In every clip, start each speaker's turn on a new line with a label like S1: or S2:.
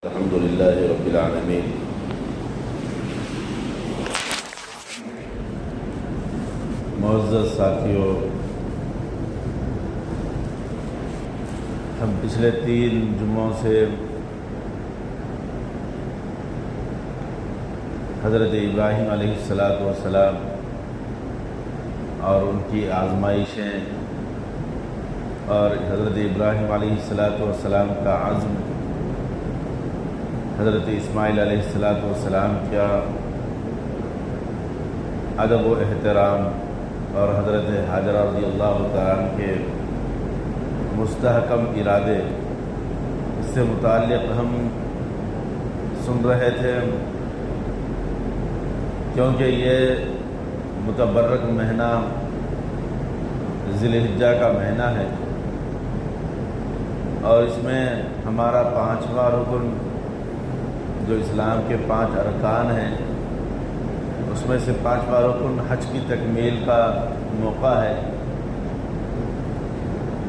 S1: الحمد للہ رب العالمین۔ معزز ساتھیوں، ہم پچھلے 3 جمعوں سے حضرت ابراہیم علیہ السلام اور ان کی آزمائشیں اور حضرت ابراہیم علیہ السلام کا عزم، حضرت اسماعیل علیہ السلام کا ادب و احترام اور حضرت حاجرہ رضی اللہ تعالیٰ عنہ کے مستحکم ارادے، اس سے متعلق ہم سن رہے تھے، کیونکہ یہ متبرک مہینہ ذی الحجہ کا مہینہ ہے اور اس میں ہمارا 5واں رکن جو اسلام کے 5 ارکان ہیں، اس میں سے 5واں رکن حج کی تکمیل کا موقع ہے۔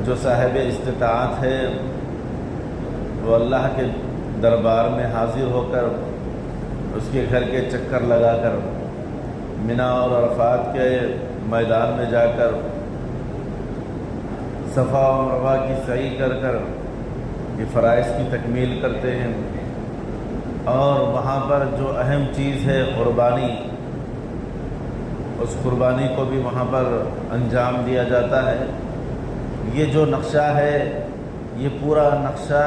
S1: جو صاحب استطاعت ہے وہ اللہ کے دربار میں حاضر ہو کر اس کے گھر کے چکر لگا کر منا اور عرفات کے میدان میں جا کر صفا و مروہ کی سعی کر یہ فرائض کی تکمیل کرتے ہیں، اور وہاں پر جو اہم چیز ہے قربانی، اس قربانی کو بھی وہاں پر انجام دیا جاتا ہے۔ یہ جو نقشہ ہے، یہ پورا نقشہ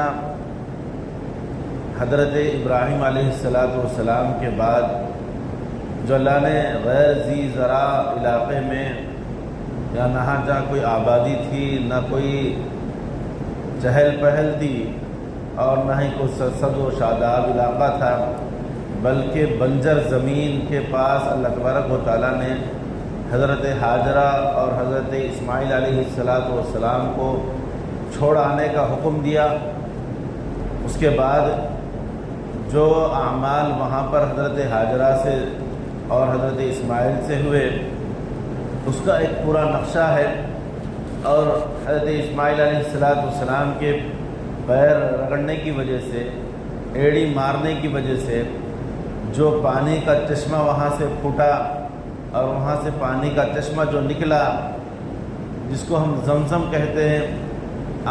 S1: حضرت ابراہیم علیہ السلام کے بعد جو اللہ نے غیر ذی زرع علاقے میں، یا نہ جہاں کوئی آبادی تھی، نہ کوئی چہل پہل تھی اور نہ ہی کوئی سرسبز و شاداب علاقہ تھا، بلکہ بنجر زمین کے پاس اللہ تبارک و تعالیٰ نے حضرت حاجرہ اور حضرت اسماعیل علیہ السلام کو چھوڑ آنے کا حکم دیا۔ اس کے بعد جو اعمال وہاں پر حضرت حاجرہ سے اور حضرت اسماعیل سے ہوئے، اس کا ایک پورا نقشہ ہے، اور حضرت اسماعیل علیہ السلام کے پیر رگڑنے کی وجہ سے، ایڑی مارنے کی وجہ سے جو پانی کا چشمہ وہاں سے پھوٹا، اور وہاں سے پانی کا چشمہ جو نکلا، جس کو ہم زمزم کہتے ہیں،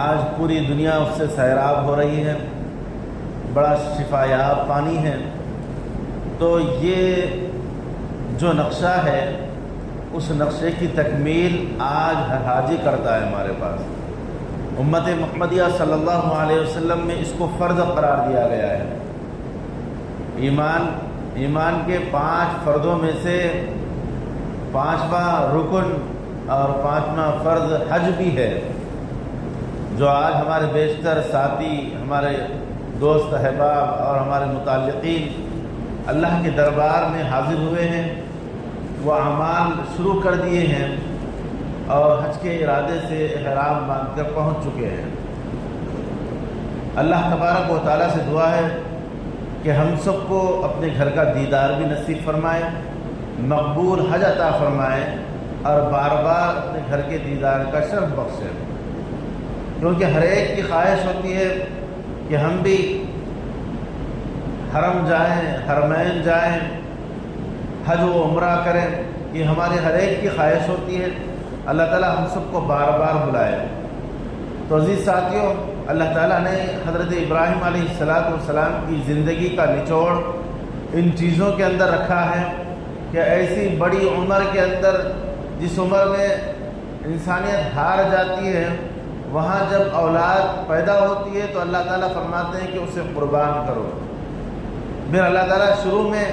S1: آج پوری دنیا اس سے سیراب ہو رہی ہے، بڑا شفایاب پانی ہے۔ تو یہ جو نقشہ ہے، اس نقشے کی تکمیل آج ہر حاجی کرتا ہے ہمارے پاس۔ امت محمدیہ صلی اللہ علیہ وسلم میں اس کو فرض قرار دیا گیا ہے۔ ایمان کے 5 فرضوں میں سے 5واں رکن اور 5واں فرض حج بھی ہے، جو آج ہمارے بیشتر ساتھی، ہمارے دوست احباب اور ہمارے متعلقین اللہ کے دربار میں حاضر ہوئے ہیں، وہ اعمال شروع کر دیے ہیں اور حج کے ارادے سے احرام باندھ کر پہنچ چکے ہیں۔ اللہ تبارک و تعالیٰ سے دعا ہے کہ ہم سب کو اپنے گھر کا دیدار بھی نصیب فرمائے، مقبول حج عطا فرمائے، اور بار بار اپنے گھر کے دیدار کا شرف بخشے، کیونکہ ہر ایک کی خواہش ہوتی ہے کہ ہم بھی حرم جائیں، حرمین جائیں، حج و عمرہ کریں۔ یہ ہمارے ہر ایک کی خواہش ہوتی ہے، اللہ تعالیٰ ہم سب کو بار بار بلائے۔ تو عزیز ساتھیوں، اللہ تعالیٰ نے حضرت ابراہیم علیہ السلام کی زندگی کا نچوڑ ان چیزوں کے اندر رکھا ہے کہ ایسی بڑی عمر کے اندر، جس عمر میں انسانیت ہار جاتی ہے، وہاں جب اولاد پیدا ہوتی ہے تو اللہ تعالیٰ فرماتے ہیں کہ اسے قربان کرو۔ پھر اللہ تعالیٰ شروع میں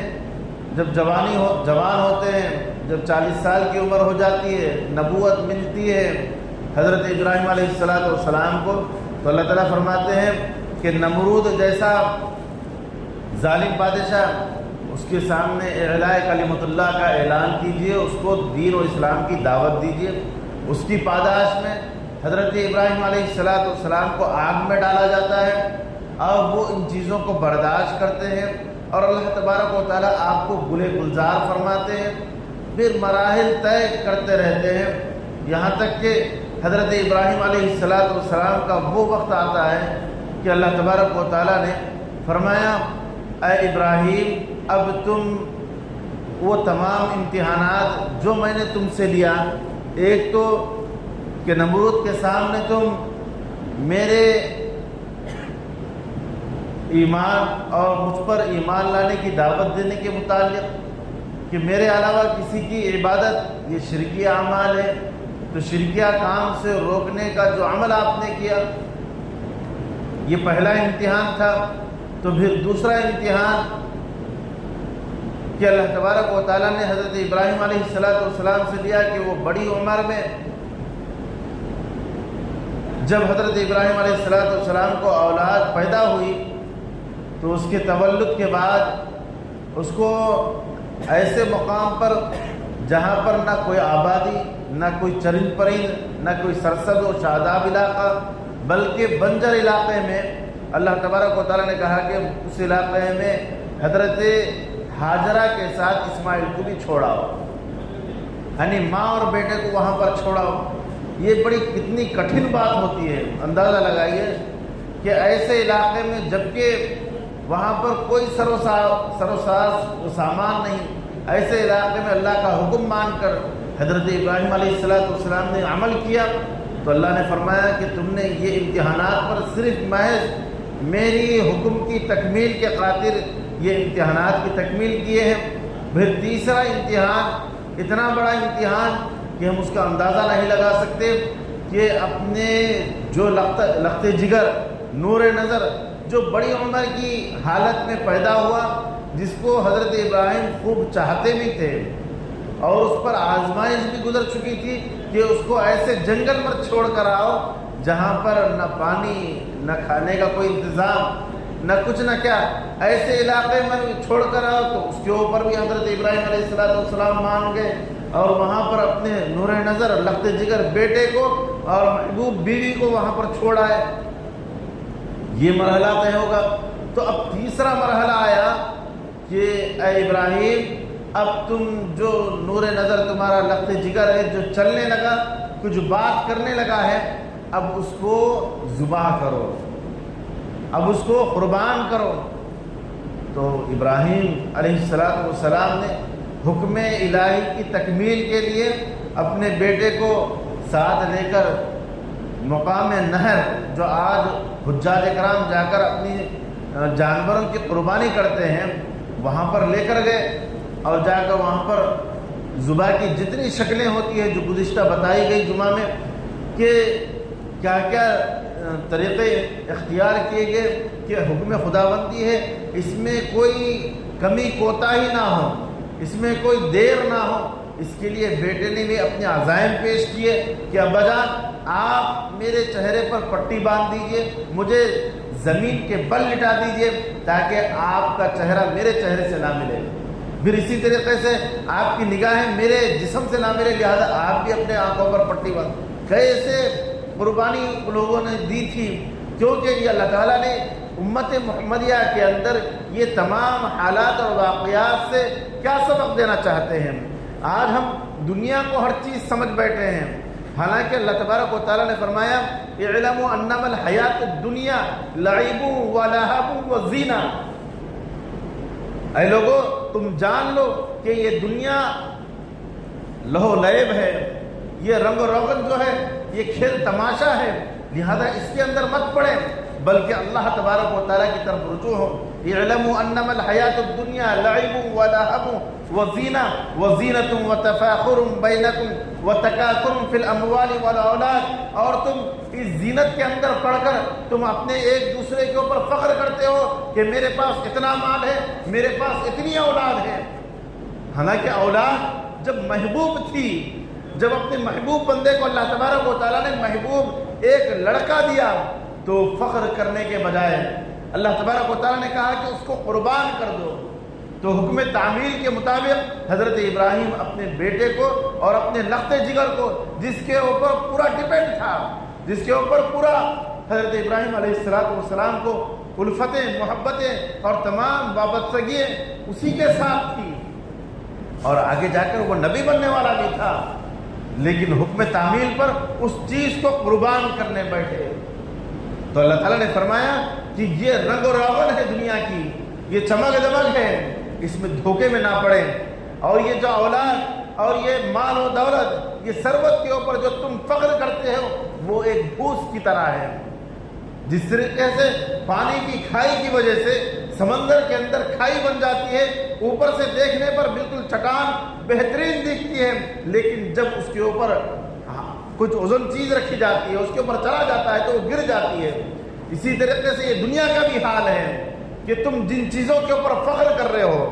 S1: جب جوان ہوتے ہیں، جب 40 سال کی عمر ہو جاتی ہے، نبوت ملتی ہے حضرت ابراہیم علیہ السلام کو، تو اللہ تعالیٰ فرماتے ہیں کہ نمرود جیسا ظالم بادشاہ، اس کے سامنے اعلاء کلمت اللہ کا اعلان کیجئے، اس کو دین و اسلام کی دعوت دیجئے۔ اس کی پاداش میں حضرت ابراہیم علیہ السلام کو آگ میں ڈالا جاتا ہے، اور وہ ان چیزوں کو برداشت کرتے ہیں، اور اللہ تبارک و تعالیٰ آپ کو گلے گلزار فرماتے ہیں۔ پھر مراحل طے کرتے رہتے ہیں، یہاں تک کہ حضرت ابراہیم علیہ السلام کا وہ وقت آتا ہے کہ اللہ تبارک و تعالیٰ نے فرمایا اے ابراہیم اب تم وہ تمام امتحانات جو میں نے تم سے لیا، ایک تو کہ نمرود کے سامنے تم میرے ایمان اور مجھ پر ایمان لانے کی دعوت دینے کے متعلق کہ میرے علاوہ کسی کی عبادت یہ شرکی اعمال ہے، تو شرکیہ کام سے روکنے کا جو عمل آپ نے کیا، یہ پہلا امتحان تھا۔ تو پھر دوسرا امتحان کہ اللہ تبارک و تعالیٰ نے حضرت ابراہیم علیہ السلام سے لیا کہ وہ بڑی عمر میں جب حضرت ابراہیم علیہ السلام کو اولاد پیدا ہوئی تو اس کے تولد کے بعد اس کو ایسے مقام پر جہاں پر نہ کوئی آبادی، نہ کوئی چرند پرند، نہ کوئی سرسبز و شاداب علاقہ، بلکہ بنجر علاقے میں اللہ تبارک و تعالیٰ نے کہا کہ اس علاقے میں حضرت ہاجرہ کے ساتھ اسماعیل کو بھی چھوڑاؤ، یعنی ماں اور بیٹے کو وہاں پر چھوڑاؤ۔ یہ بڑی کتنی کٹھن بات ہوتی ہے، اندازہ لگائیے کہ ایسے علاقے میں جبکہ وہاں پر کوئی سروساز و سامان نہیں، ایسے علاقے میں اللہ کا حکم مان کر حضرت ابراہیم علیہ السلام نے عمل کیا، تو اللہ نے فرمایا کہ تم نے یہ امتحانات پر صرف محض میری حکم کی تکمیل کے خاطر یہ امتحانات کی تکمیل کیے ہیں۔ پھر تیسرا امتحان اتنا بڑا امتحان کہ ہم اس کا اندازہ نہیں لگا سکتے کہ اپنے جو لخت جگر نور نظر جو بڑی عمر کی حالت میں پیدا ہوا، جس کو حضرت ابراہیم خوب چاہتے بھی تھے اور اس پر آزمائش بھی گزر چکی تھی کہ اس کو ایسے جنگل پر چھوڑ کر آؤ جہاں پر نہ پانی، نہ کھانے کا کوئی انتظام، نہ کچھ نہ کیا، ایسے علاقے میں چھوڑ کر آؤ، تو اس کے اوپر بھی حضرت ابراہیم علیہ السلام مان گئے اور وہاں پر اپنے نور نظر لخت جگر بیٹے کو اور محبوب بیوی کو وہاں پر چھوڑ آئے۔ یہ مرحلہ طے ہوگا۔ تو اب تیسرا مرحلہ آیا کہ اے ابراہیم اب تم جو نور نظر تمہارا لخت جگر ہے جو چلنے لگا، کچھ بات کرنے لگا ہے، اب اس کو ذبح کرو، اب اس کو قربان کرو۔ تو ابراہیم علیہ السلام نے حکم الہی کی تکمیل کے لیے اپنے بیٹے کو ساتھ لے کر مقام نہر، جو آج حجاج کرام جا کر اپنی جانوروں کی قربانی کرتے ہیں، وہاں پر لے کر گئے اور جا کر وہاں پر ذبح کی جتنی شکلیں ہوتی ہیں جو گزشتہ بتائی گئی جمعہ میں کہ کیا کیا طریقے اختیار کیے گئے کہ حکم خداوندی ہے، اس میں کوئی کمی کوتاہی نہ ہو، اس میں کوئی دیر نہ ہو، اس کے لیے بیٹے نے بھی اپنے عزائم پیش کیے کہ ابا جان آپ میرے چہرے پر پٹی باندھ دیجئے، مجھے زمین کے بل لٹا دیجئے تاکہ آپ کا چہرہ میرے چہرے سے نہ ملے، پھر اسی طریقے سے آپ کی نگاہیں میرے جسم سے نہ ملے، لہذا آپ بھی اپنے آنکھوں پر پٹی باندھ۔ کیسے قربانی لوگوں نے دی تھی، کیونکہ یہ اللہ تعالیٰ نے امت محمدیہ کے اندر یہ تمام حالات اور واقعات سے کیا سبق دینا چاہتے ہیں۔ آج ہم دنیا کو ہر چیز سمجھ بیٹھے ہیں، حالانکہ اللہ تبارک و تعالیٰ نے فرمایا اعلموا انما الحیات الدنیا لعب و لہو و زینہ، اے لوگو تم جان لو کہ یہ دنیا لہو لعب ہے، یہ رنگ و روغن جو ہے یہ کھیل تماشا ہے، لہذا اس کے اندر مت پڑے بلکہ اللہ تبارک و تعالیٰ کی طرف رجوع ہو۔ اعلموا انما الحیات الدنیا لعب و لہو و زینہ وزینۃ وتفاخر بینکم وتکاثر فی الاموال والاولاد، اور تم اس زینت کے اندر پڑھ کر تم اپنے ایک دوسرے کے اوپر فخر کرتے ہو کہ میرے پاس اتنا مال ہے، میرے پاس اتنی اولاد ہے، حالانکہ اولاد جب محبوب تھی، جب اپنے محبوب بندے کو اللہ تبارک و تعالیٰ نے محبوب ایک لڑکا دیا تو فخر کرنے کے بجائے اللہ تبارک و تعالیٰ نے کہا کہ اس کو قربان کر دو۔ تو حکم تعمیل کے مطابق حضرت ابراہیم اپنے بیٹے کو اور اپنے لخت جگر کو، جس کے اوپر پورا ڈیپینڈ تھا، جس کے اوپر پورا حضرت ابراہیم علیہ السلام کو الفتیں، محبتیں اور تمام وابستگیاں اسی کے ساتھ تھی، اور آگے جا کر وہ نبی بننے والا بھی تھا، لیکن حکم تعمیل پر اس چیز کو قربان کرنے بیٹھے۔ تو اللہ تعالیٰ نے فرمایا کہ یہ رنگ و روغن ہے دنیا کی، یہ چمک دمک ہے، اس میں دھوکے میں نہ پڑے، اور یہ جو اولاد اور یہ مال و دولت، یہ ثروت کے اوپر جو تم فخر کرتے ہو، وہ ایک بھوس کی طرح ہے۔ جس طریقے سے پانی کی کھائی کی وجہ سے سمندر کے اندر کھائی بن جاتی ہے، اوپر سے دیکھنے پر بالکل چٹان بہترین دکھتی ہے، لیکن جب اس کے اوپر کچھ وزن چیز رکھی جاتی ہے، اس کے اوپر چلا جاتا ہے تو وہ گر جاتی ہے۔ اسی طریقے سے یہ دنیا کا بھی حال ہے کہ تم جن چیزوں کے اوپر فخر کر رہے ہو،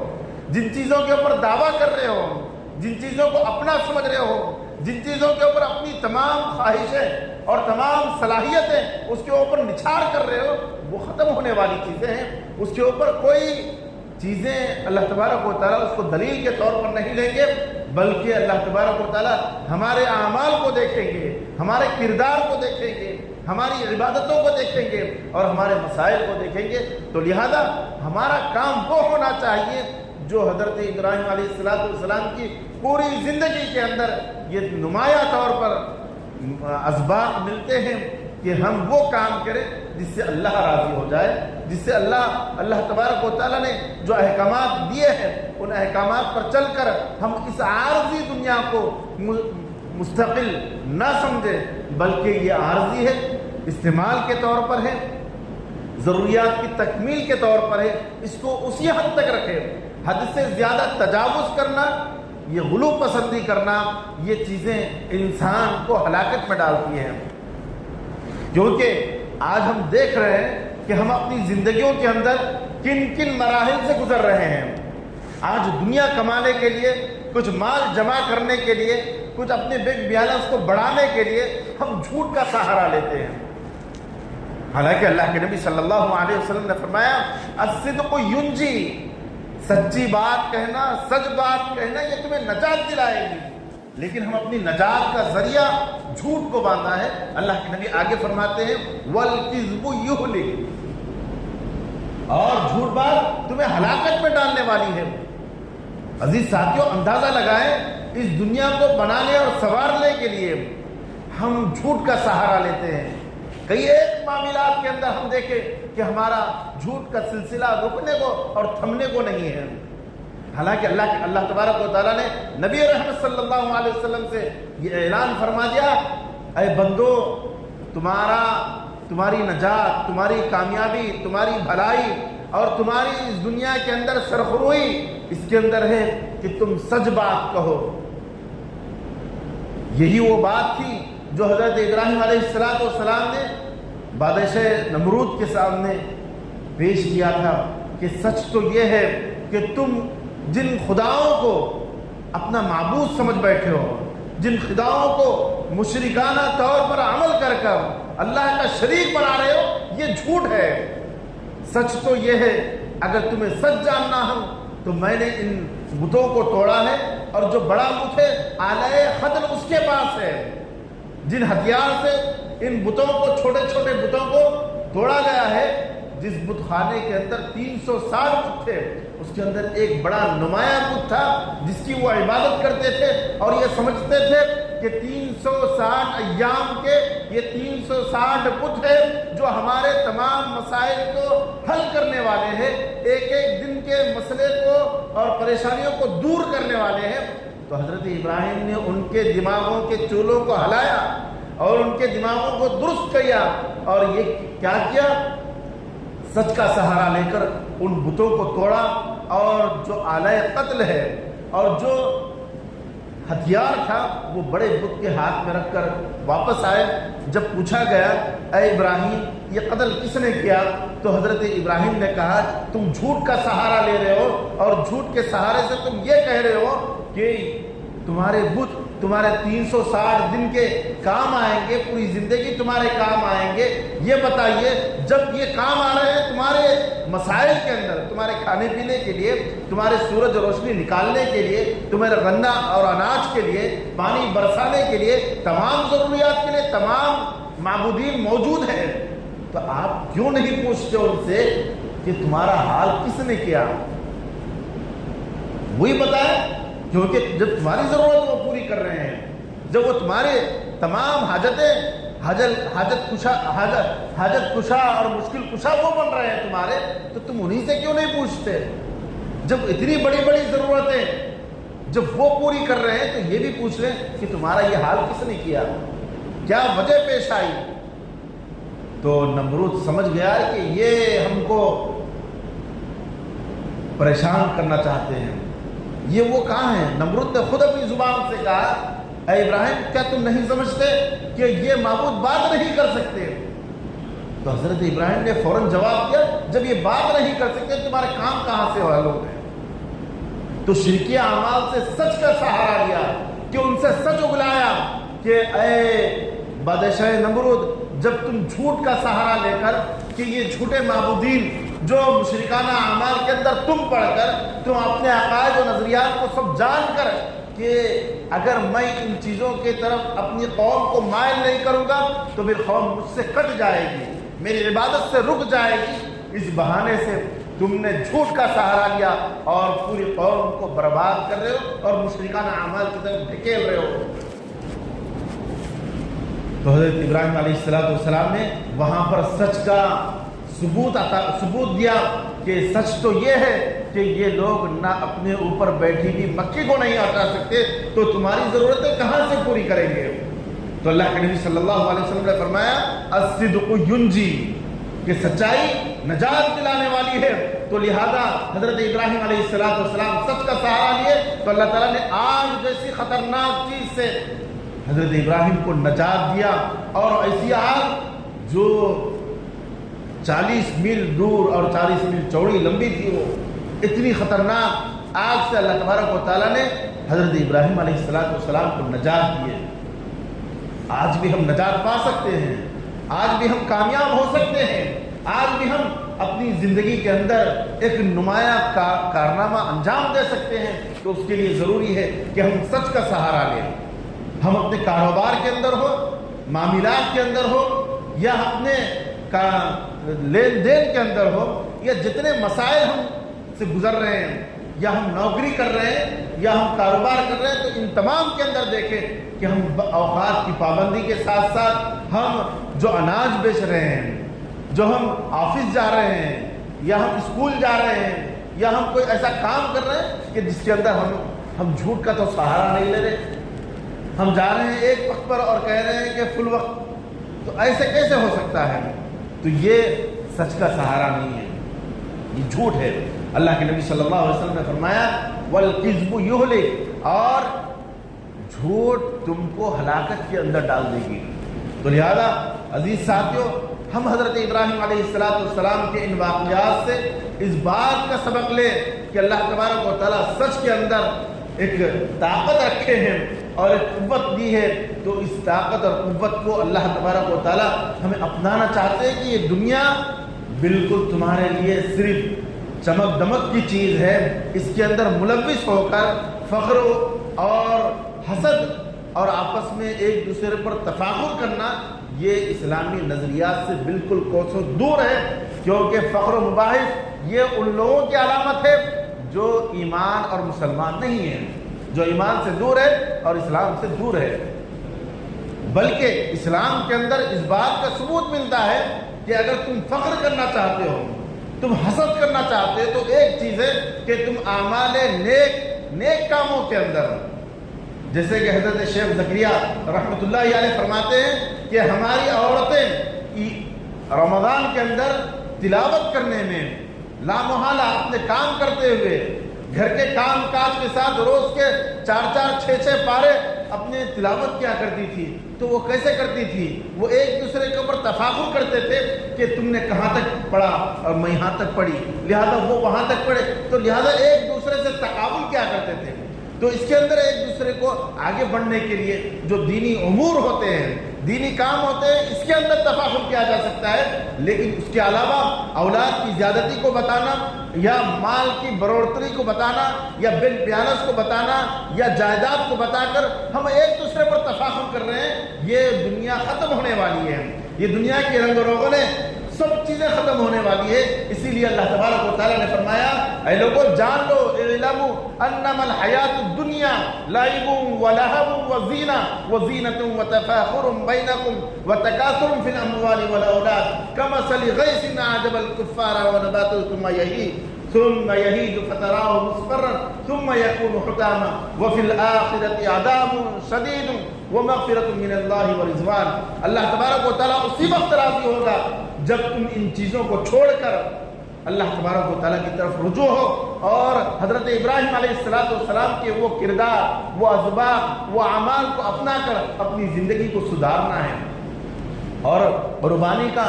S1: جن چیزوں کے اوپر دعویٰ کر رہے ہو، جن چیزوں کو اپنا سمجھ رہے ہو، جن چیزوں کے اوپر اپنی تمام خواہشیں اور تمام صلاحیتیں اس کے اوپر نچھاڑ کر رہے ہو، وہ ختم ہونے والی چیزیں ہیں۔ اس کے اوپر کوئی چیزیں اللہ تبارک و تعالیٰ اس کو دلیل کے طور پر نہیں لیں گے، بلکہ اللہ تبارک و تعالیٰ ہمارے اعمال کو دیکھیں گے، ہمارے کردار کو دیکھیں گے، ہماری عبادتوں کو دیکھیں گے اور ہمارے مسائل کو دیکھیں گے۔ تو لہذا ہمارا کام وہ ہونا چاہیے جو حضرت ابراہیم علیہ السلام کی پوری زندگی کے اندر یہ نمایاں طور پر اسباق ملتے ہیں کہ ہم وہ کام کریں جس سے اللہ راضی ہو جائے، جس سے اللہ تبارک و تعالیٰ نے جو احکامات دیے ہیں ان احکامات پر چل کر ہم اس عارضی دنیا کو مستقل نہ سمجھیں، بلکہ یہ عارضی ہے، استعمال کے طور پر ہے، ضروریات کی تکمیل کے طور پر ہے، اس کو اسی حد تک رکھے۔ حد سے زیادہ تجاوز کرنا، یہ غلو پسندی کرنا، یہ چیزیں انسان کو ہلاکت میں ڈالتی ہیں۔ کیونکہ آج ہم دیکھ رہے ہیں کہ ہم اپنی زندگیوں کے اندر کن کن مراحل سے گزر رہے ہیں۔ آج دنیا کمانے کے لیے، کچھ مال جمع کرنے کے لیے، کچھ اپنے بینک بیلنس کو بڑھانے کے لیے ہم جھوٹ کا سہارا لیتے ہیں، حالانکہ اللہ کے نبی صلی اللہ علیہ وسلم نے فرمایا الصدق ینجی، سچی بات کہنا، سچ بات کہنا یہ تمہیں نجات دلائے گی، لیکن ہم اپنی نجات کا ذریعہ جھوٹ کو باندھا ہے۔ اللہ کے نبی آگے فرماتے ہیں وَالْكِذْبُ يُهْلِكُ، اور جھوٹ بات تمہیں ہلاکت میں ڈالنے والی ہے۔ عزیز ساتھیوں، اندازہ لگائیں اس دنیا کو بنانے اور سنوارنے کے لیے ہم جھوٹ کا سہارا لیتے ہیں۔ کئی ایک معاملات کے اندر ہم دیکھیں کہ ہمارا جھوٹ کا سلسلہ رکنے کو اور تھمنے کو نہیں ہے، حالانکہ اللہ تبارک و تعالیٰ نے نبی رحمت صلی اللہ علیہ وسلم سے یہ اعلان فرما دیا، اے بندو، تمہاری نجات، تمہاری کامیابی، تمہاری بھلائی اور تمہاری اس دنیا کے اندر سرخروئی اس کے اندر ہے کہ تم سچ بات کہو۔ یہی وہ بات تھی جو حضرت ابراہیم علیہ السلام نے بادشاہ نمرود کے سامنے پیش کیا تھا کہ سچ تو یہ ہے کہ تم جن خداؤں کو اپنا معبود سمجھ بیٹھے ہو، جن خداؤں کو مشرکانہ طور پر عمل کر کر اللہ کا شریک بنا رہے ہو، یہ جھوٹ ہے۔ سچ تو یہ ہے، اگر تمہیں سچ جاننا ہو تو میں نے ان بتوں کو توڑا ہے، اور جو بڑا بت ہے آلۂ خدر اس کے پاس ہے، جن ہتھیار سے ان بتوں کو، چھوٹے چھوٹے بتوں کو توڑا گیا ہے، جس بت خانے کے اندر 360 بت تھے، اس کے اندر ایک بڑا نمایاں بت تھا جس کی وہ عبادت کرتے تھے، اور یہ سمجھتے تھے کہ 360 ایام کے یہ 360 بت ہے جو ہمارے تمام مسائل کو حل کرنے والے ہیں، ایک ایک دن کے مسئلے کو اور پریشانیوں کو دور کرنے والے ہیں۔ تو حضرت ابراہیم نے ان کے دماغوں کے چولوں کو ہلایا اور ان کے دماغوں کو درست کیا، اور یہ کیا کیا؟ سچ کا سہارا لے کر ان بتوں کو توڑا، اور جو آلۂ قتل ہے اور جو ہتھیار تھا وہ بڑے بت کے ہاتھ میں رکھ کر واپس آئے۔ جب پوچھا گیا اے ابراہیم یہ قتل کس نے کیا، تو حضرت ابراہیم نے کہا تم جھوٹ کا سہارا لے رہے ہو، اور جھوٹ کے سہارے سے تم یہ کہہ رہے ہو کہ تمہارے بت تمہارے 360 دن کے کام آئیں گے، پوری زندگی تمہارے کام آئیں گے۔ یہ بتائیے جب یہ کام آ رہے ہیں تمہارے مسائل کے اندر، تمہارے کھانے پینے کے لیے، تمہارے سورج روشنی نکالنے کے لیے، تمہارے غلہ اور اناج کے لیے، پانی برسانے کے لیے، تمام ضروریات کے لیے تمام معبودین موجود ہیں، تو آپ کیوں نہیں پوچھتے ان سے کہ تمہارا حال کس نے کیا؟ وہی بتائیں، کیونکہ جب تمہاری ضرورت وہ پوری کر رہے ہیں، جب وہ تمہارے تمام حاجتیں حاجت کشا اور مشکل کشا وہ بن رہے ہیں تمہارے، تو تم انہی سے کیوں نہیں پوچھتے؟ جب اتنی بڑی بڑی ضرورتیں جب وہ پوری کر رہے ہیں تو یہ بھی پوچھ لیں کہ تمہارا یہ حال کس نے کیا، کیا وجہ پیش آئی؟ تو نمرود سمجھ گیا کہ یہ ہم کو پریشان کرنا چاہتے ہیں، یہ وہ کہاں ہیں؟ نمرود نے خود اپنی زبان سے کہا اے ابراہیم کیا تم نہیں سمجھتے کہ یہ معبود بات نہیں کر سکتے؟ تو حضرت ابراہیم نے فوراً جواب دیا جب یہ بات نہیں کر سکتے تمہارے کام کہاں سے حل ہو گئے؟ تو شرکی اعمال سے سچ کا سہارا لیا کہ ان سے سچ اگلایا کہ اے بادشاہ نمرود جب تم جھوٹ کا سہارا لے کر کہ یہ جھوٹے معبودین جو مشرکانہ اعمال کے اندر تم پڑھ کر تم اپنے عقائد و نظریات کو سب جان کر کہ اگر میں ان چیزوں کی طرف اپنی قوم کو مائل نہیں کروں گا تو پھر قوم مجھ سے کٹ جائے گی، میری عبادت سے رک جائے گی، اس بہانے سے تم نے جھوٹ کا سہارا لیا اور پوری قوم کو برباد کر رہے ہو اور مشرکانہ اعمال کی طرف دھکیل رہے ہو۔ تو حضرت ابراہیم علیہ السلام نے وہاں پر سچ کا ثبوت دیا کہ سچ تو یہ ہے کہ یہ لوگ نہ اپنے اوپر بیٹھی ہوئی مکھی کو نہیں ہٹا سکتے تو تمہاری ضرورتیں کہاں سے پوری کریں گے؟ تو اللہ کے نبی صلی اللہ علیہ وسلم نے فرمایا الصدق ینجی، کہ سچائی نجات دلانے والی ہے۔ تو لہذا حضرت ابراہیم علیہ السلام سچ کا سہارا لیے تو اللہ تعالیٰ نے آگ جیسی خطرناک چیز سے حضرت ابراہیم کو نجات دیا، اور ایسی آگ جو 40 میل دور اور 40 میل چوڑی لمبی تھی، وہ اتنی خطرناک آگ سے اللہ تبارک و تعالیٰ نے حضرت ابراہیم علیہ السلام کو نجات دی۔ آج بھی ہم نجات پا سکتے ہیں، آج بھی ہم کامیاب ہو سکتے ہیں، آج بھی ہم اپنی زندگی کے اندر ایک نمایاں کارنامہ انجام دے سکتے ہیں۔ تو اس کے لیے ضروری ہے کہ ہم سچ کا سہارا لیں، ہم اپنے کاروبار کے اندر ہو، معاملات کے اندر ہو، یا اپنے لین دین کے اندر ہو، یا جتنے مسائل ہم سے گزر رہے ہیں، یا ہم نوکری کر رہے ہیں، یا ہم کاروبار کر رہے ہیں، تو ان تمام کے اندر دیکھیں کہ ہم اوقات کی پابندی کے ساتھ ساتھ ہم جو اناج بیچ رہے ہیں، جو ہم آفس جا رہے ہیں، یا ہم اسکول جا رہے ہیں، یا ہم کوئی ایسا کام کر رہے ہیں کہ جس کے اندر ہم جھوٹ کا تو سہارا نہیں لے رہے، ہم جا رہے ہیں ایک وقت پر اور کہہ رہے ہیں کہ فل وقت، تو ایسے کیسے ہو سکتا ہے؟ تو یہ سچ کا سہارا نہیں ہے، یہ جھوٹ ہے۔ اللہ کے نبی صلی اللہ علیہ وسلم نے فرمایا وَالْكِذْبُ يُهْلِكُ، اور جھوٹ تم کو ہلاکت کے اندر ڈال دے گی۔ تو لہذا عزیز ساتھیوں، ہم حضرت ابراہیم علیہ السلام کے ان واقعات سے اس بات کا سبق لیں کہ اللہ تبارک و تعالیٰ سچ کے اندر ایک طاقت رکھے ہیں اور ایک قوت دی ہے، تو اس طاقت اور قوت کو اللہ تبارک و تعالیٰ ہمیں اپنانا چاہتے ہیں کہ یہ دنیا بالکل تمہارے لیے صرف چمک دمک کی چیز ہے، اس کے اندر ملوث ہو کر فخر اور حسد اور آپس میں ایک دوسرے پر تفاخر کرنا یہ اسلامی نظریات سے بالکل کوسوں دور ہے، کیونکہ فخر و مباحث یہ ان لوگوں کی علامت ہے جو ایمان اور مسلمان نہیں ہیں، جو ایمان سے دور ہے اور اسلام سے دور ہے۔ بلکہ اسلام کے اندر اس بات کا ثبوت ملتا ہے کہ اگر تم فخر کرنا چاہتے ہو، تم حسد کرنا چاہتے ہو، تو ایک چیز ہے کہ تم اعمال نیک کاموں کے اندر، جیسے کہ حضرت شیخ زکریا رحمۃ اللہ علیہ فرماتے ہیں کہ ہماری عورتیں رمضان کے اندر تلاوت کرنے میں لامحالہ اپنے کام کرتے ہوئے، گھر کے کام کاج کے ساتھ روز کے 4-4 6-6 پارے اپنے تلاوت کیا کرتی تھی۔ تو وہ کیسے کرتی تھی؟ وہ ایک دوسرے کے اوپر تفاخر کرتے تھے کہ تم نے کہاں تک پڑھا اور میں یہاں تک پڑھی، لہذا وہ وہاں تک پڑھے، تو لہذا ایک دوسرے سے تقابل کیا کرتے تھے۔ تو اس کے اندر ایک دوسرے کو آگے بڑھنے کے لیے جو دینی امور ہوتے ہیں، دینی کام ہوتے ہیں، اس کے اندر تفاخر کیا جا سکتا ہے، لیکن اس کے علاوہ اولاد کی زیادتی کو بتانا، یا مال کی بڑھوتری کو بتانا، یا بین بیانس کو بتانا، یا جائیداد کو بتا کر ہم ایک دوسرے پر تفاخر کر رہے ہیں، یہ دنیا ختم ہونے والی ہے، یہ دنیا کی رنگ و روغنیں سب چیزیں ختم ہونے والی ہے۔ اسی لیے اللہ تبارک و تعالیٰ نے فرمایا اے لوگوں جان لو اعلموا انما الحیات الدنیا لعب ولہو وزینۃ وتفاخر بینکم وتکاثر فی الاموال والأولاد کمثل غیث اعجب الکفار ونباتہ ثم یہیج فتراہ مصفرا ثم یکون حطاما وفی الآخرۃ عذاب شدید ومغفرۃ من اللہ ورضوان۔ اللہ تبارک و تعالیٰ اسی وقت راضی ہوگا جب تم ان چیزوں کو چھوڑ کر اللہ تبارک و تعالیٰ کی طرف رجوع ہو اور حضرت ابراہیم علیہ السلام کے وہ کردار، وہ اسباق، وہ اعمال کو اپنا کر اپنی زندگی کو سدھارنا ہے۔ اور قربانی کا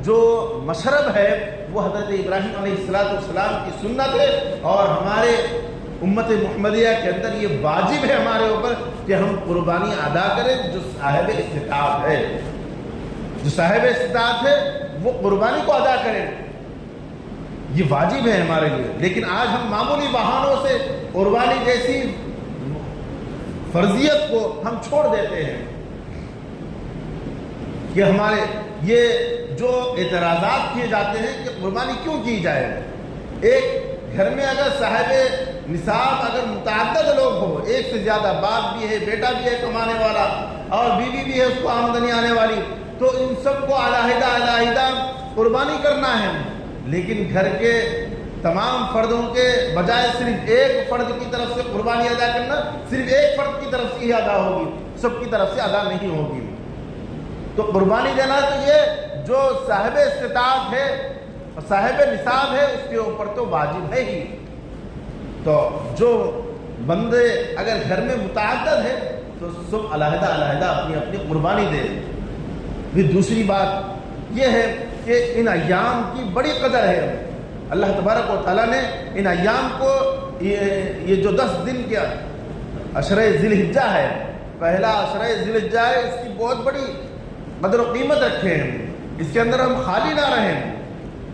S1: جو مشرب ہے وہ حضرت ابراہیم علیہ السلام کی سنت ہے، اور ہمارے امت محمدیہ کے اندر یہ واجب ہے ہمارے اوپر کہ ہم قربانی ادا کریں۔ جو صاحب استطاعت ہے، جو صاحب استطاعت ہے وہ قربانی کو ادا کریں، یہ واجب ہے ہمارے لیے۔ لیکن آج ہم معمولی بہانوں سے قربانی جیسی فرضیت کو ہم چھوڑ دیتے ہیں کہ ہمارے یہ جو اعتراضات کیے جاتے ہیں کہ قربانی کیوں کی جائے۔ ایک گھر میں اگر صاحب نصاب اگر متعدد لوگ ہو، ایک سے زیادہ، باپ بھی ہے، بیٹا بھی ہے کمانے والا، اور بیوی بھی ہے اس کو آمدنی آنے والی، تو ان سب کو علیحدہ علیحدہ قربانی کرنا ہے۔ لیکن گھر کے تمام فردوں کے بجائے صرف ایک فرد کی طرف سے قربانی ادا کرنا، صرف ایک فرد کی طرف سے ہی ادا ہوگی، سب کی طرف سے ادا نہیں ہوگی۔ تو قربانی دینا تو یہ جو صاحب استطاعت ہے، صاحب نصاب ہے، اس کے اوپر تو واجب ہے ہی۔ تو جو بندے اگر گھر میں متعدد ہے تو سب علیحدہ علیحدہ اپنی اپنی قربانی دے۔ پھر دوسری بات یہ ہے کہ ان ایام کی بڑی قدر ہے۔ اللہ تبارک و تعالیٰ نے ان ایام کو یہ جو 10 دن کے عشرہ ذی الحجہ ہے، پہلا عشرہ ذی الحجہ ہے، اس کی بہت بڑی قدر و قیمت رکھے ہیں۔ اس کے اندر ہم خالی نہ رہیں۔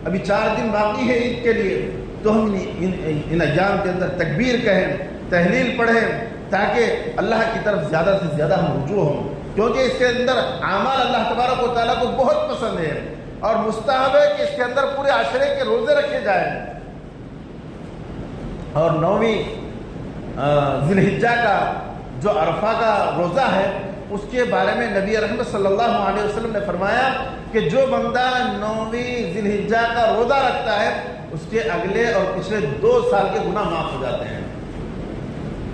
S1: ابھی 4 دن باقی ہے عید کے لیے، تو ہم ان ایام کے اندر تکبیر کہیں، تحلیل پڑھیں، تاکہ اللہ کی طرف زیادہ سے زیادہ ہم رجوع ہوں، کیونکہ اس کے اندر اعمال اللہ تبارک و تعالیٰ کو بہت پسند ہے، اور مستحب ہے کہ اس کے اندر پورے عشرے کے روزے رکھے جائیں۔ اور 9ویں ذی الحجہ کا جو عرفہ کا روزہ ہے، اس کے بارے میں نبی رحمت صلی اللہ علیہ وسلم نے فرمایا کہ جو بندہ 9ویں ذی الحجہ کا روزہ رکھتا ہے، اس کے اگلے اور پچھلے 2 سال کے گناہ معاف ہو جاتے ہیں۔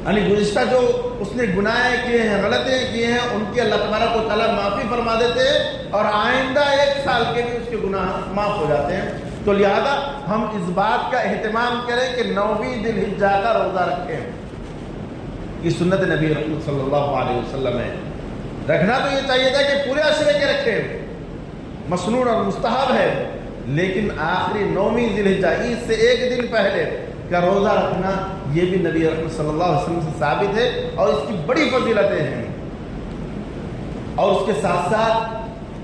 S1: یعنی گزشتہ جو اس نے گناہ کیے ہیں، غلطیاں کیے ہیں، ان کی اللہ تبارک و تعالیٰ معافی فرما دیتے ہیں، اور آئندہ 1 سال کے بھی اس کے گناہ معاف ہو جاتے ہیں۔ تو لہذا ہم اس بات کا اہتمام کریں کہ 9ویں ذی الحجہ کا روزہ رکھیں۔ یہ سنت نبی رحمت صلی اللہ علیہ وسلم ہے۔ رکھنا تو یہ چاہیے تھا کہ پورے عشرے کے رکھیں، مسنون اور مستحب ہے، لیکن آخری 9ویں ذی الحجہ عید سے 1 دن پہلے کا روزہ رکھنا یہ بھی نبی رحمت صلی اللہ علیہ وسلم سے ثابت ہے، اور اس کی بڑی فضیلتیں ہیں۔ اور اس کے ساتھ ساتھ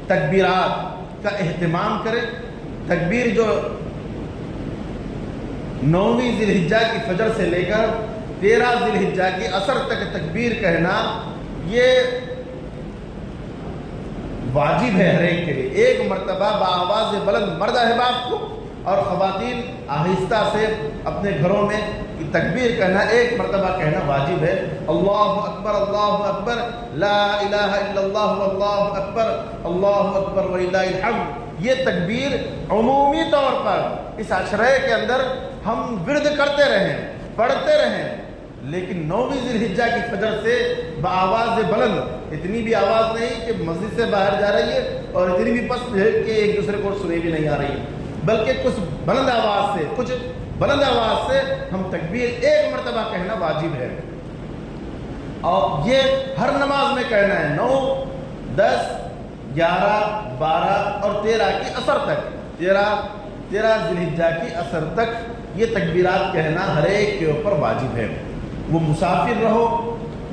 S1: تکبیرات کا اہتمام کریں۔ تکبیر جو 9ویں ذی الحجہ کی فجر سے لے کر 13 ذی الحجہ کی عصر تک تکبیر کہنا، یہ واجب ہے ہر ایک کے لیے۔ ایک مرتبہ بآواز بلند مرد احباب کو اور خواتین آہستہ سے اپنے گھروں میں تکبیر کہنا، ایک مرتبہ کہنا واجب ہے۔ اللہ اکبر لا الہ الا اللہ واللہ اکبر وللہ الحمد۔ یہ تکبیر عمومی طور پر اس عشرے کے اندر ہم ورد کرتے رہیں، پڑھتے رہیں، لیکن 9ویں ذی الحجہ کی فجر سے بآواز بلند، اتنی بھی آواز نہیں کہ مسجد سے باہر جا رہی ہے اور اتنی بھی پست ہے کہ ایک دوسرے کو سنی بھی نہیں آ رہی ہے، بلکہ کچھ بلند آواز سے ہم تکبیر ایک مرتبہ کہنا واجب ہے، اور یہ ہر نماز میں کہنا ہے۔ 9، 10، 11، 12 اور 13 کی عصر تک، 13 ذی الحجہ کی عصر تک یہ تکبیرات کہنا ہر ایک کے اوپر واجب ہے۔ وہ مسافر رہو،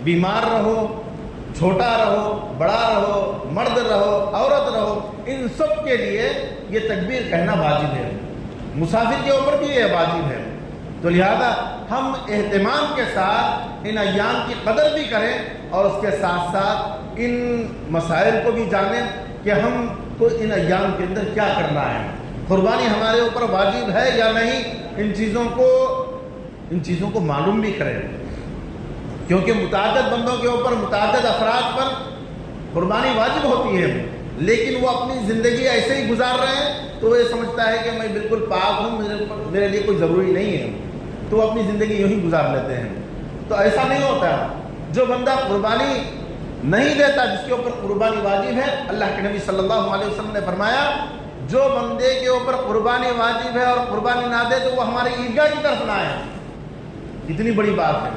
S1: بیمار رہو، چھوٹا رہو، بڑا رہو، مرد رہو، عورت رہو، ان سب کے لیے یہ تکبیر کہنا واجب ہے۔ مسافر کے اوپر بھی یہ واجب ہے۔ تو لہذا ہم اہتمام کے ساتھ ان ایام کی قدر بھی کریں، اور اس کے ساتھ ساتھ ان مسائل کو بھی جانیں کہ ہم کو ان ایام کے اندر کیا کرنا ہے۔ قربانی ہمارے اوپر واجب ہے یا نہیں، ان چیزوں کو معلوم بھی کریں، کیونکہ متعدد بندوں کے اوپر، متعدد افراد پر قربانی واجب ہوتی ہے، لیکن وہ اپنی زندگی ایسے ہی گزار رہے ہیں تو وہ یہ سمجھتا ہے کہ میں بالکل پاک ہوں، میرے لیے کوئی ضروری نہیں ہے، تو وہ اپنی زندگی یوں ہی گزار لیتے ہیں۔ تو ایسا نہیں ہوتا۔ جو بندہ قربانی نہیں دیتا، جس کے اوپر قربانی واجب ہے، اللہ کے نبی صلی اللہ علیہ وسلم نے فرمایا جو بندے کے اوپر قربانی واجب ہے اور قربانی نہ دے تو وہ ہماری عیدگاہ کی طرف نہ آئے۔ اتنی بڑی بات ہے،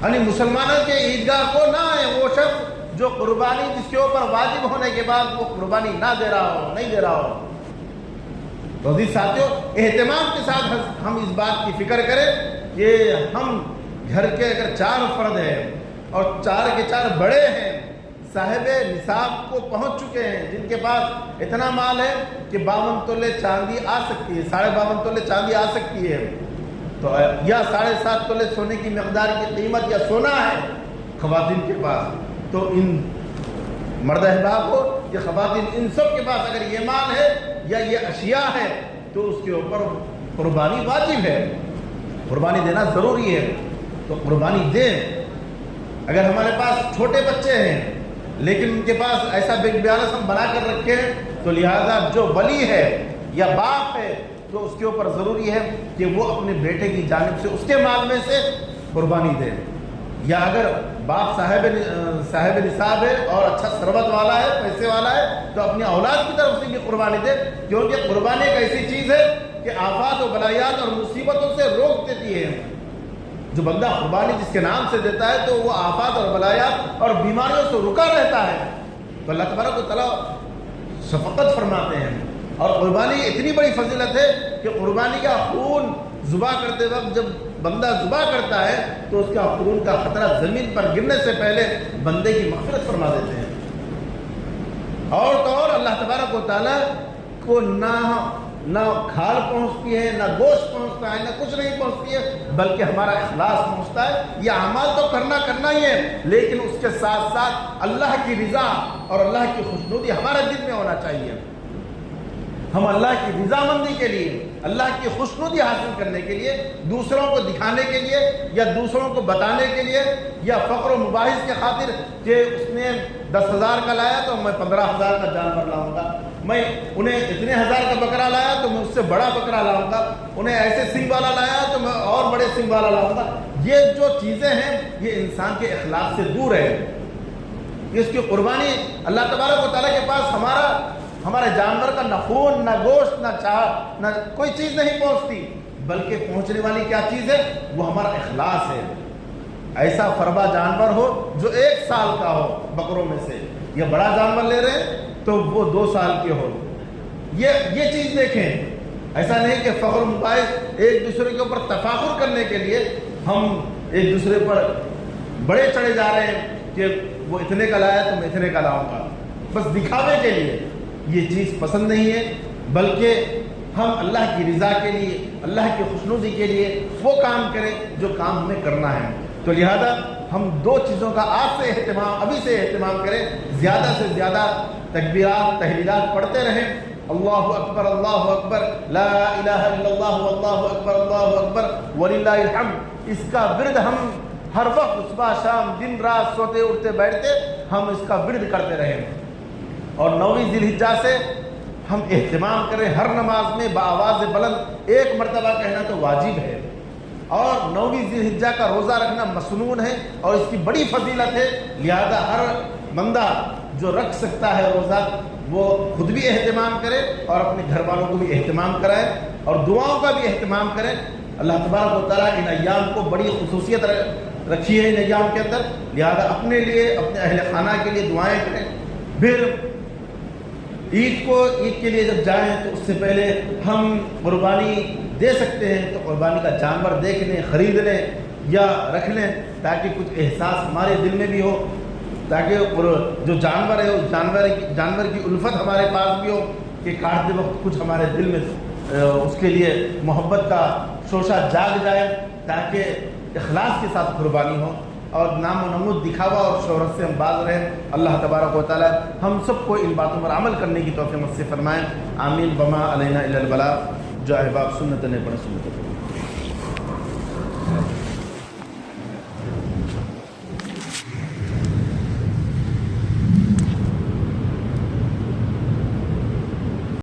S1: یعنی مسلمانوں کے عیدگاہ کو نہ آئے وہ شخص جو قربانی جس کے اوپر واجب ہونے کے بعد وہ قربانی نہ دے رہا ہو، نہیں دے رہا ہو۔ تو عزیز ساتھیوں، اہتمام کے ساتھ ہم اس بات کی فکر کریں کہ ہم گھر کے اگر 4 فرد ہیں اور 4 کے 4 بڑے ہیں، صاحب نصاب کو پہنچ چکے ہیں، جن کے پاس اتنا مال ہے کہ 52 تولے چاندی آ سکتی ہے، 52.5 تولے چاندی آ سکتی ہے، تو یا 7.5 تولے سونے کی مقدار کی قیمت یا سونا ہے خواتین کے پاس، تو ان مرد احباب ہو یا خواتین، ان سب کے پاس اگر یہ مال ہے یا یہ اشیاء ہے تو اس کے اوپر قربانی واجب ہے، قربانی دینا ضروری ہے، تو قربانی دیں۔ اگر ہمارے پاس چھوٹے بچے ہیں لیکن ان کے پاس ایسا بیلنس ہم بنا کر رکھے ہیں، تو لہذا جو ولی ہے یا باپ ہے تو اس کے اوپر ضروری ہے کہ وہ اپنے بیٹے کی جانب سے اس کے مال میں سے قربانی دے، یا اگر باپ صاحب نصاب ہے اور اچھا ثروت والا ہے، پیسے والا ہے، تو اپنی اولاد کی طرف سے بھی قربانی دے، کیونکہ قربانی ایک ایسی چیز ہے کہ آفات و بلایات اور مصیبتوں سے روک دیتی ہے۔ جو بندہ قربانی جس کے نام سے دیتا ہے تو وہ آفات اور بلایات اور بیماریوں سے رکا رہتا ہے، تو اللہ تبارک و تعالیٰ شفقت فرماتے ہیں۔ اور قربانی اتنی بڑی فضیلت ہے کہ قربانی کا خون ذبح کرتے وقت جب بندہ ذبح کرتا ہے تو اس کا خون کا خطرہ زمین پر گرنے سے پہلے بندے کی مغفرت فرما دیتے ہیں۔ اور تو اور اللہ تبارک و تعالیٰ کو نہ کھال پہنچتی ہے، نہ گوشت پہنچتا ہے، نہ کچھ نہیں پہنچتی ہے، بلکہ ہمارا اخلاص پہنچتا ہے۔ یہ اعمال تو کرنا ہی ہے، لیکن اس کے ساتھ ساتھ اللہ کی رضا اور اللہ کی خوشنودی ہمارے دل میں ہونا چاہیے۔ ہم اللہ کی رضامندی کے لیے، اللہ کی خوشنودی حاصل کرنے کے لیے، دوسروں کو دکھانے کے لیے یا دوسروں کو بتانے کے لیے یا فقر و مباحث کے خاطر کہ اس نے 10,000 کا لایا تو میں 15,000 کا جانور لاؤں گا، میں انہیں اتنے 1000 کا بکرا لایا تو میں اس سے بڑا بکرا لاؤں گا، انہیں ایسے سنگ والا لایا تو میں اور بڑے سنگ والا لاؤں گا، یہ جو چیزیں ہیں یہ انسان کے اخلاق سے دور ہے۔ اس کی قربانی اللہ تبارک و تعالیٰ کے پاس ہمارے جانور کا نہ خون، نہ گوشت، نہ چاہ، نہ کوئی چیز نہیں پہنچتی، بلکہ پہنچنے والی کیا چیز ہے؟ وہ ہمارا اخلاص ہے۔ ایسا فربا جانور ہو جو 1 سال کا ہو بکروں میں سے، یا بڑا جانور لے رہے ہیں تو وہ 2 سال کے ہو، یہ چیز دیکھیں۔ ایسا نہیں کہ فخر مباحث ایک دوسرے کے اوپر تفاخر کرنے کے لیے ہم ایک دوسرے پر بڑے چڑھے جا رہے ہیں کہ وہ اتنے کا لایا تو میں اتنے کا لاؤں گا، بس دکھاوے کے لیے۔ یہ چیز پسند نہیں ہے، بلکہ ہم اللہ کی رضا کے لیے، اللہ کی خوشنودی کے لیے وہ کام کریں جو کام ہمیں کرنا ہے۔ تو لہذا ہم 2 چیزوں کا ابھی سے اہتمام کریں، زیادہ سے زیادہ تکبیرات، تحلیلات پڑھتے رہیں، اللہ اکبر اللہ اکبر، لا الہ الا اللہ واللہ اکبر اللہ اکبر وللہ الحمد۔ اس کا ورد ہم ہر وقت، صبح شام، دن رات، سوتے اٹھتے بیٹھتے ہم اس کا ورد کرتے رہیں۔ اور 9ویں ذی الحجہ سے ہم اہتمام کریں، ہر نماز میں بآواز بلند 1 مرتبہ کہنا تو واجب ہے، اور 9ویں ذی الحجہ کا روزہ رکھنا مسنون ہے اور اس کی بڑی فضیلت ہے، لہذا ہر بندہ جو رکھ سکتا ہے روزہ وہ خود بھی اہتمام کرے اور اپنے گھر والوں کو بھی اہتمام کرائے اور دعاؤں کا بھی اہتمام کرے۔ اللہ تبارک و تعالیٰ ان ایام کو بڑی خصوصیت رکھی ہے ان ایام کے اندر، لہذا اپنے لیے، اپنے اہل خانہ کے لیے دعائیں کریں۔ پھر عید کے لیے جب جائیں تو اس سے پہلے ہم قربانی دے سکتے ہیں تو قربانی کا جانور دیکھ لیں، خرید لیں یا رکھ لیں، تاکہ کچھ احساس ہمارے دل میں بھی ہو، تاکہ جو جانور ہے اس جانور کی الفت ہمارے پاس بھی ہو کہ کاٹتے وقت کچھ ہمارے دل میں اس کے لیے محبت کا شوشہ جاگ جائے، تاکہ اخلاص کے ساتھ قربانی ہو اور نام و نمود، دکھاوا اور شہرت سے ہم باز رہیں۔ اللہ تبارک و تعالی ہم سب کو ان باتوں پر عمل کرنے کی توفیق نصیب فرمائیں، آمین۔ وما علینا الا البلاغ۔ جو احباب سنت نے پڑھ سنت